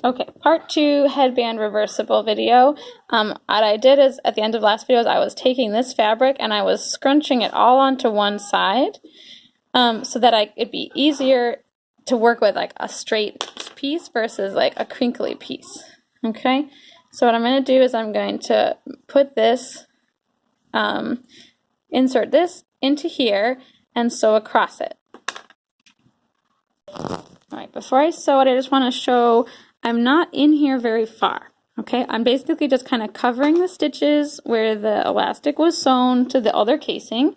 Okay, part 2 headband reversible video. What I did is at the end of last video is I was taking this fabric and I was scrunching it all onto one side so that it'd be easier to work with like a straight piece versus like a crinkly piece. Okay, so what I'm going to do is I'm going to put this, insert this into here and sew across it. Alright, before I sew it, I just want to show I'm not in here very far. Okay, I'm basically just kind of covering the stitches where the elastic was sewn to the other casing.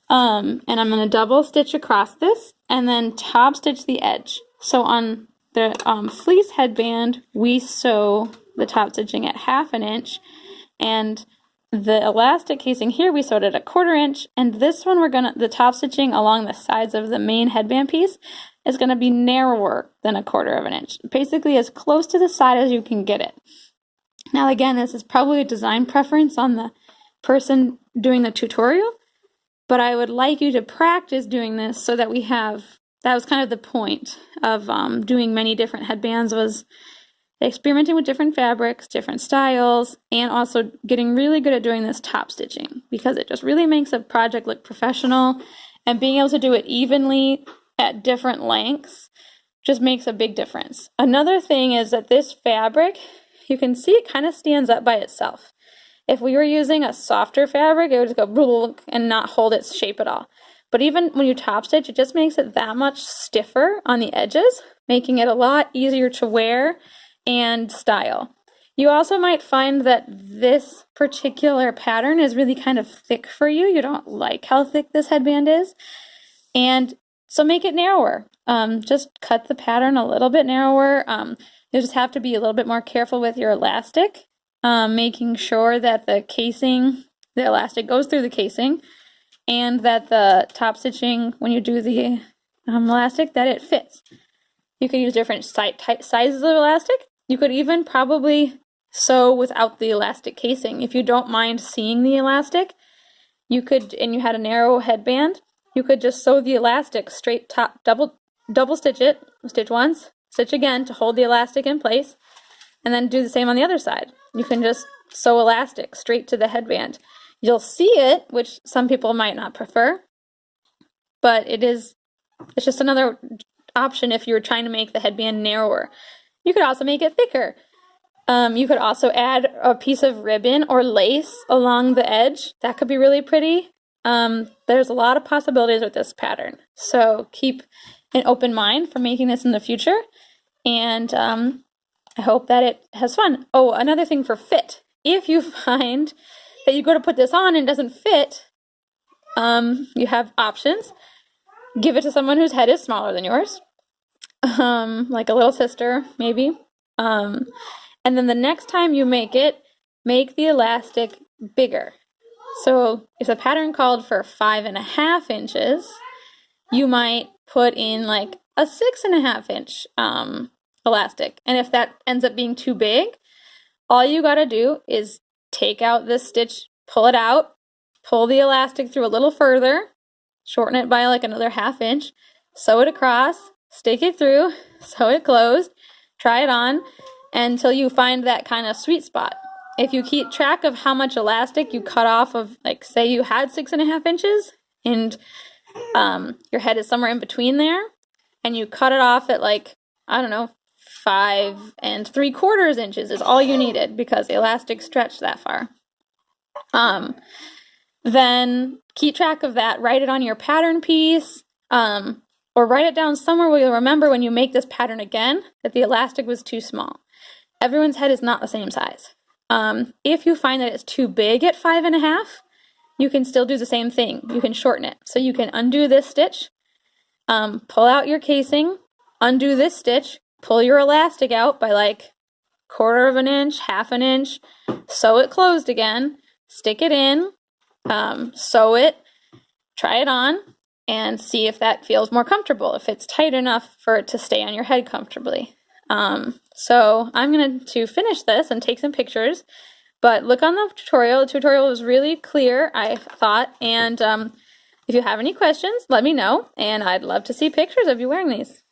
And I'm going to double stitch across this and then top stitch the edge. So on the fleece headband, we sew the top stitching at 1/2 inch, and the elastic casing here we sewed at 1/4 inch, and this one the top stitching along the sides of the main headband piece is going to be narrower than 1/4 inch, basically as close to the side as you can get it. Now again, this is probably a design preference on the person doing the tutorial, but I would like you to practice doing this so that that was kind of the point of doing many different headbands, was experimenting with different fabrics, different styles, and also getting really good at doing this top stitching, because it just really makes a project look professional, and being able to do it evenly at different lengths just makes a big difference. Another thing is that this fabric, you can see it kind of stands up by itself. If we were using a softer fabric, it would just go and not hold its shape at all. But even when you top stitch, it just makes it that much stiffer on the edges, making it a lot easier to wear and style. You also might find that this particular pattern is really kind of thick for you. You don't like how thick this headband is, and so make it narrower. Just cut the pattern a little bit narrower. You just have to be a little bit more careful with your elastic, making sure that the elastic goes through the casing, and that the top stitching, when you do the elastic, that it fits. You could use different sizes of elastic. You could even probably sew without the elastic casing. If you don't mind seeing the elastic, you could, and you had a narrow headband, you could just sew the elastic straight top, double stitch it, stitch once, stitch again to hold the elastic in place, and then do the same on the other side. You can just sew elastic straight to the headband. You'll see it, which some people might not prefer, but it's just another option if you were trying to make the headband narrower. You could also make it thicker. You could also add a piece of ribbon or lace along the edge. That could be really pretty. There's a lot of possibilities with this pattern, so keep an open mind for making this in the future, and I hope that it has fun. Oh, another thing for fit. If you find that you go to put this on and it doesn't fit, you have options. Give it to someone whose head is smaller than yours, like a little sister, maybe. And then the next time you make it, make the elastic bigger. So if the pattern called for 5.5 inches, you might put in like a 6.5 inch elastic. And if that ends up being too big, all you gotta do is take out this stitch, pull it out, pull the elastic through a little further, shorten it by like another 1/2 inch, sew it across, stick it through, sew it closed, try it on until you find that kind of sweet spot. If you keep track of how much elastic you cut off of, like say you had 6.5 inches and your head is somewhere in between there, and you cut it off at like, I don't know, 5 3/4 inches is all you needed because the elastic stretched that far. Then keep track of that, write it on your pattern piece, or write it down somewhere where you'll remember when you make this pattern again that the elastic was too small. Everyone's head is not the same size. If you find that it's too big at 5.5, you can still do the same thing. You can shorten it. So you can undo this stitch, pull out your casing, undo this stitch, pull your elastic out by like 1/4 inch, 1/2 inch, sew it closed again, stick it in, sew it, try it on, and see if that feels more comfortable, if it's tight enough for it to stay on your head comfortably. So I'm going to finish this and take some pictures, but look on the tutorial. The tutorial was really clear, I thought, and if you have any questions, let me know, and I'd love to see pictures of you wearing these.